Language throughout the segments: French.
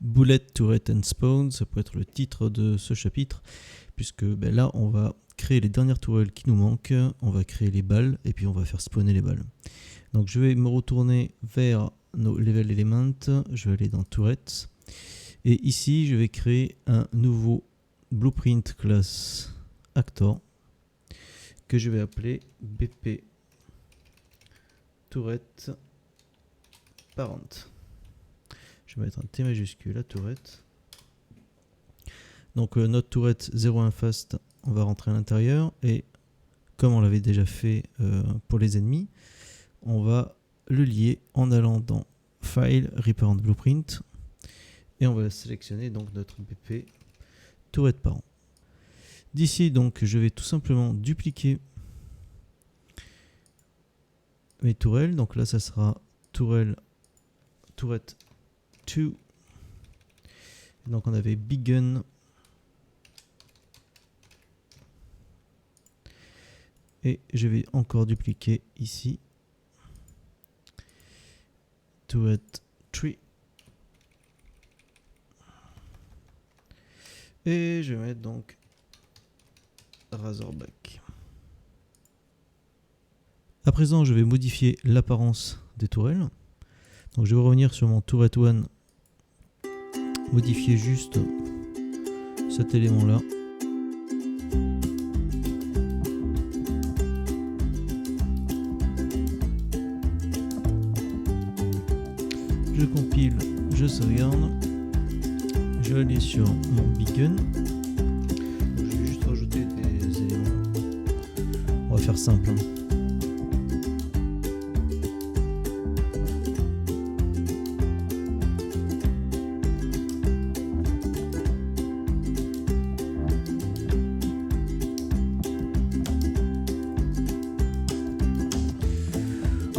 Bullet, Turret and Spawn, ça peut être le titre de ce chapitre, puisque là on va créer les dernières tourelles qui nous manquent, on va créer les balles et puis on va faire spawner les balles. Donc je vais me retourner vers nos level elements, je vais aller dans Turret et ici je vais créer un nouveau blueprint class actor que je vais appeler BP Turret Parent. Je vais mettre un T majuscule à Turret. Donc notre Turret 01 fast, on va rentrer à l'intérieur et comme on l'avait déjà fait pour les ennemis, on va le lier en allant dans File, Reparent Blueprint et on va sélectionner donc notre BP Turret Parent. D'ici donc je vais tout simplement dupliquer mes tourelles. Donc là ça sera Turret 2. Donc on avait Big Gun et je vais encore dupliquer ici Turret 3 et je vais mettre donc Razorback. À présent je vais modifier l'apparence des tourelles. Donc je vais revenir sur mon Turret 1, modifier juste cet élément là. Je compile, je sauvegarde, je vais aller sur mon Big Gun. Je vais juste rajouter des éléments. On va faire simple.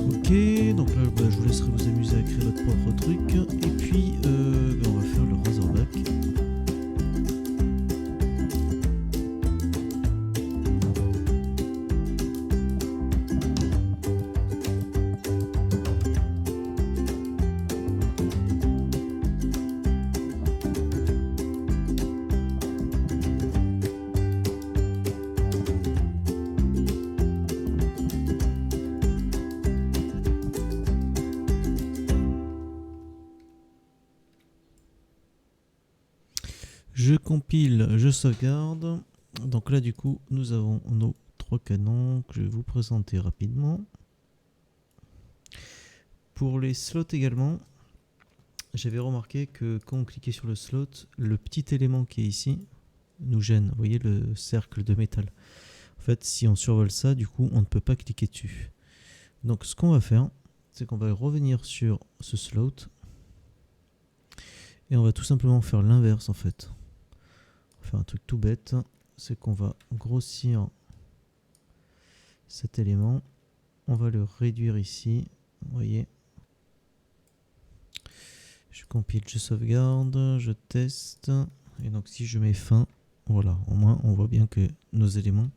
Ok, donc là je vous laisserai vous amuser à créer votre propre truc et puis on va faire le Razorback. Je compile, je sauvegarde. Donc là du coup nous avons nos 3 canons que je vais vous présenter rapidement. Pour les slots également, j'avais remarqué que quand on cliquait sur le slot, le petit élément qui est ici nous gêne. Vous voyez le cercle de métal. En fait si on survole ça, du coup on ne peut pas cliquer dessus. Donc ce qu'on va faire, c'est qu'on va revenir sur ce slot et on va tout simplement faire l'inverse en fait. On va faire un truc tout bête, c'est qu'on va grossir cet élément, on va le réduire ici, vous voyez. Je compile, je sauvegarde, je teste, et donc si je mets fin, voilà, au moins on voit bien que nos éléments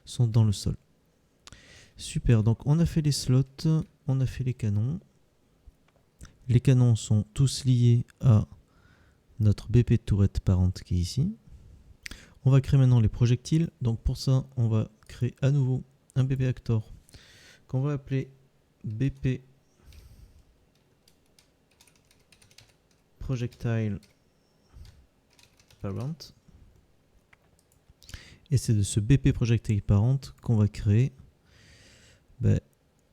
sont dans le sol. Super, donc on a fait les slots, on a fait les canons. Les canons sont tous liés à notre BP Turret Parent qui est ici. On va créer maintenant les projectiles. Donc pour ça, on va créer à nouveau un BP Actor qu'on va appeler BP Projectile Parent. Et c'est de ce BP Projectile Parent qu'on va créer.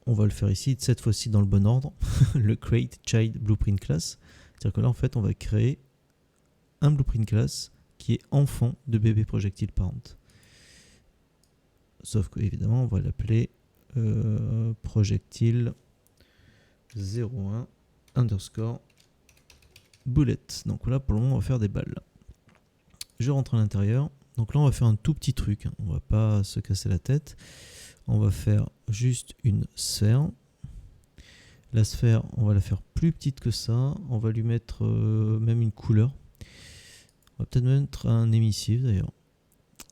On va le faire ici, cette fois-ci dans le bon ordre, le Create Child Blueprint Class. C'est-à-dire que là, en fait, on va créer un Blueprint Class qui est enfant de BP Projectile Parent. Sauf que, évidemment, on va l'appeler Projectile 01 underscore bullet. Donc là, pour le moment, on va faire des balles. Je rentre à l'intérieur. Donc là, on va faire un tout petit truc. On va pas se casser la tête. On va faire juste une sphère. La sphère, on va la faire plus petite que ça. On va lui mettre même une couleur. On va peut-être mettre un émissif d'ailleurs.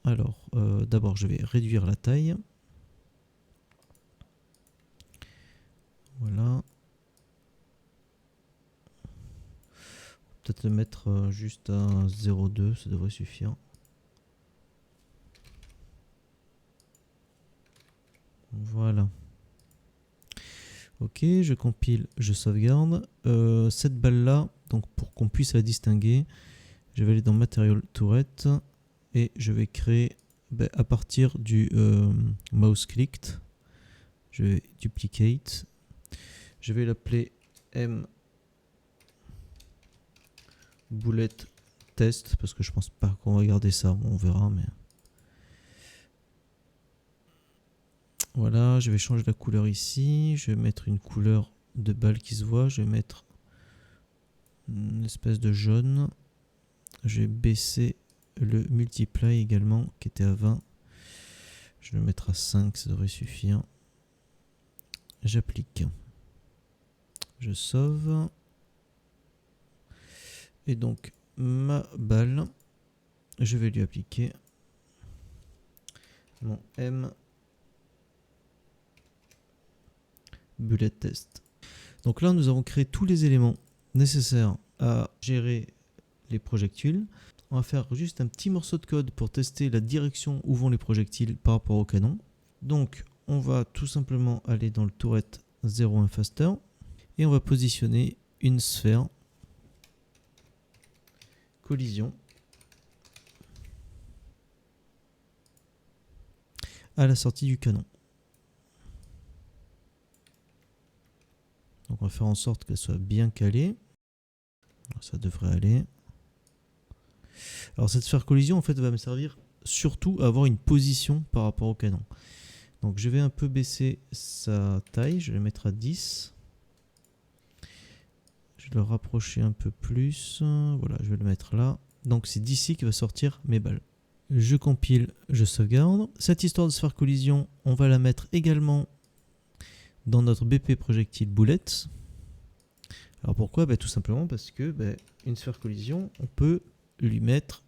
Alors, d'abord, je vais réduire la taille. Voilà. peut-être le mettre juste à 0,2, ça devrait suffire. Voilà. Ok, je compile, je sauvegarde. Cette balle-là, donc pour qu'on puisse la distinguer, je vais aller dans Material Tourette et je vais créer à partir du mouse clicked. Je vais duplicate. Je vais l'appeler M bullet test parce que je pense pas qu'on va garder ça. Bon, on verra, mais voilà. Je vais changer la couleur ici. Je vais mettre une couleur de balle qui se voit. Je vais mettre une espèce de jaune. Je vais baisser le multiply également qui était à 20. Je vais le mettre à 5, ça devrait suffire. J'applique. Je sauve. Et donc ma balle, je vais lui appliquer mon M bullet test. Donc là, nous avons créé tous les éléments nécessaires à gérer les projectiles. On va faire juste un petit morceau de code pour tester la direction où vont les projectiles par rapport au canon. Donc on va tout simplement aller dans le tourette 01 faster et on va positionner une sphère collision à la sortie du canon. Donc on va faire en sorte qu'elle soit bien calée. Ça devrait aller. Alors cette sphère collision en fait va me servir surtout à avoir une position par rapport au canon. Donc je vais un peu baisser sa taille, je vais le mettre à 10. Je vais le rapprocher un peu plus. Voilà, je vais le mettre là. Donc c'est d'ici que va sortir mes balles. Je compile, je sauvegarde. Cette histoire de sphère collision, on va la mettre également dans notre BP projectile boulette. Alors pourquoi? Tout simplement parce que une sphère collision, on peut lui mettre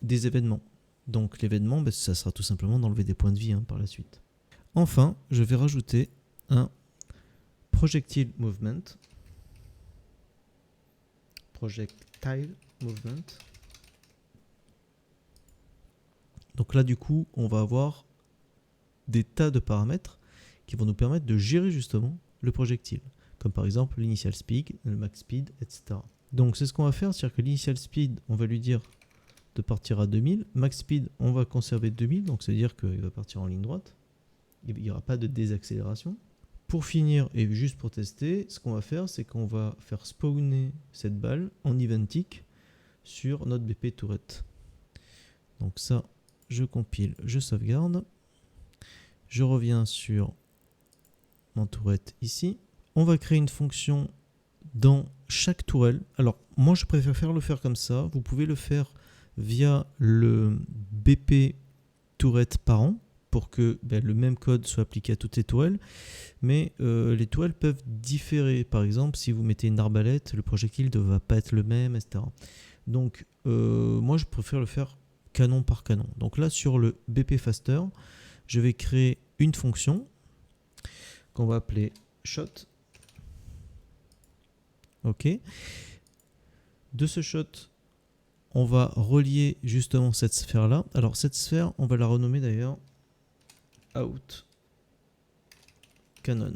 des événements. Donc l'événement, ça sera tout simplement d'enlever des points de vie par la suite. Enfin, je vais rajouter un projectile movement. Projectile movement. Donc là, du coup, on va avoir des tas de paramètres qui vont nous permettre de gérer justement le projectile. Comme par exemple l'initial speed, le max speed, etc. Donc c'est ce qu'on va faire, c'est-à-dire que l'initial speed, on va lui dire de partir à 2000. Max speed, on va conserver 2000, donc c'est-à-dire qu'il va partir en ligne droite. Il n'y aura pas de désaccélération. Pour finir, et juste pour tester, ce qu'on va faire, c'est qu'on va faire spawner cette balle en eventic sur notre BP tourette. Donc ça, je compile, je sauvegarde. Je reviens sur mon tourette ici. On va créer une fonction dans chaque tourelle. Alors, moi, je préfère le faire comme ça. Vous pouvez le faire via le BP tourette parent pour que le même code soit appliqué à toutes les tourelles. Mais les tourelles peuvent différer. Par exemple, si vous mettez une arbalète, le projectile ne va pas être le même, etc. Donc, moi, je préfère le faire canon par canon. Donc là, sur le BP faster, je vais créer une fonction qu'on va appeler shot. Ok. De ce shot, on va relier justement cette sphère-là. Alors cette sphère, on va la renommer d'ailleurs out canon.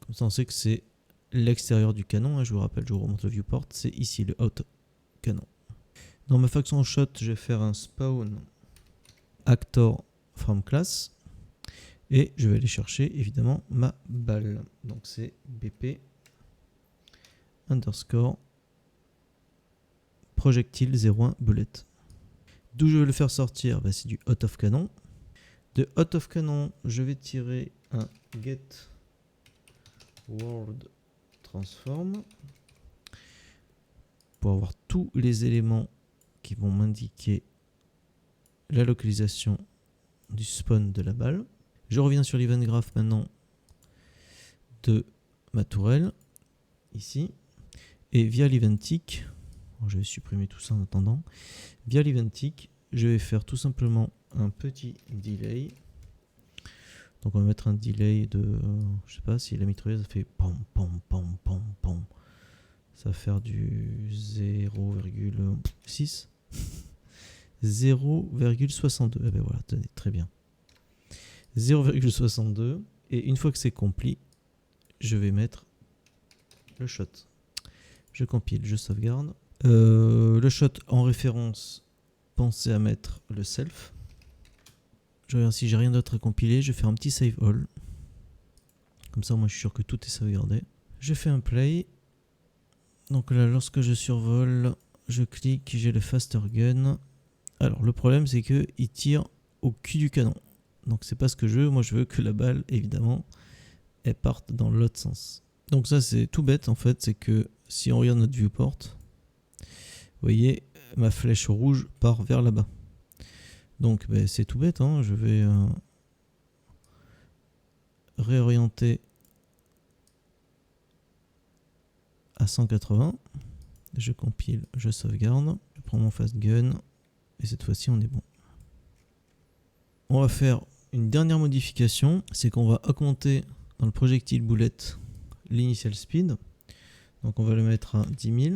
Comme ça, on sait que c'est l'extérieur du canon. Je vous rappelle, je vous remonte le viewport. C'est ici le out canon. Dans ma fonction shot, je vais faire un spawn actor from class. Et je vais aller chercher évidemment ma balle. Donc c'est BP underscore projectile 01 bullet. D'où je vais le faire sortir, c'est du out of canon. De out of canon, je vais tirer un get world transform pour avoir tous les éléments qui vont m'indiquer la localisation du spawn de la balle. Je reviens sur l'event graph maintenant de ma tourelle, ici, et via l'eventic, je vais supprimer tout ça en attendant, via l'eventic, je vais faire tout simplement un petit delay. Donc on va mettre un delay de, je sais pas si la mitrailleuse fait pom pom pom pom pom, Ça va faire du 0,6. 0,62. Eh ben voilà, tenez, très bien. 0,62. Et une fois que c'est complet, je vais mettre le shot. Je compile, je sauvegarde. Le shot en référence, pensez à mettre le self. Je regarde si j'ai rien d'autre à compiler. Je fais un petit save all. Comme ça, moi, je suis sûr que tout est sauvegardé. Je fais un play. Donc là, lorsque je survole, je clique, j'ai le faster gun. Alors, le problème, c'est qu'il tire au cul du canon. Donc, c'est pas ce que je veux. Moi, je veux que la balle, évidemment, elle parte dans l'autre sens. Donc, ça, c'est tout bête, en fait. C'est que si on regarde notre viewport, vous voyez, ma flèche rouge part vers là-bas. Donc, ben, c'est tout bête. Hein. Je vais réorienter à 180. Je compile, je sauvegarde. Je prends mon fast gun. Et cette fois-ci, on est bon. On va faire une dernière modification. C'est qu'on va augmenter dans le projectile boulette l'initial speed. Donc, on va le mettre à 10 000.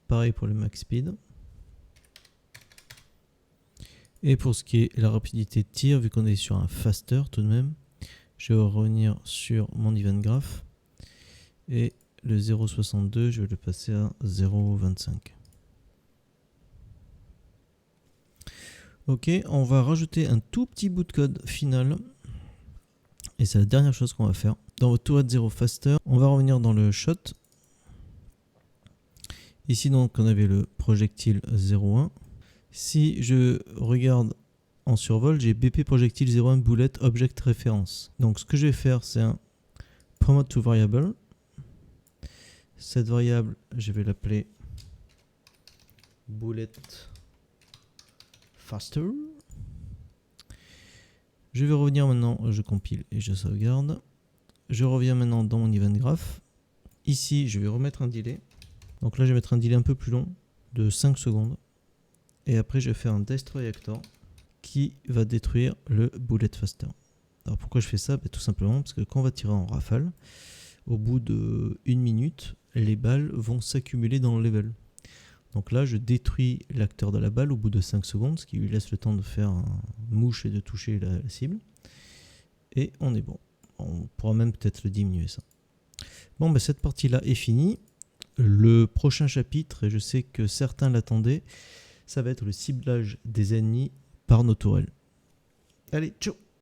Pareil pour le max speed. Et pour ce qui est la rapidité de tir, vu qu'on est sur un faster tout de même, je vais revenir sur mon event graph. Et le 0,62, je vais le passer à 0,25. Ok, on va rajouter un tout petit bout de code final. Et c'est la dernière chose qu'on va faire. Dans votre tourette 0 faster, on va revenir dans le shot. Ici donc on avait le projectile 0,1. Si je regarde en survol, j'ai BP projectile 01 bullet object reference. Donc ce que je vais faire, c'est un promote to variable. Cette variable, je vais l'appeler bullet faster. Je vais revenir maintenant, je compile et je sauvegarde. Je reviens maintenant dans mon event graph. Ici, je vais remettre un delay. Donc là, je vais mettre un delay un peu plus long, de 5 secondes. Et après, je vais faire un destroy actor qui va détruire le bullet faster. Alors pourquoi je fais ça? Tout simplement parce que quand on va tirer en rafale, au bout de 1 minute, les balles vont s'accumuler dans le level. Donc là, je détruis l'acteur de la balle au bout de 5 secondes, ce qui lui laisse le temps de faire un mouche et de toucher la cible. Et on est bon. On pourra même peut-être le diminuer ça. Bon, cette partie-là est finie. Le prochain chapitre, et je sais que certains l'attendaient, ça va être le ciblage des ennemis par nos tourelles. Allez, ciao!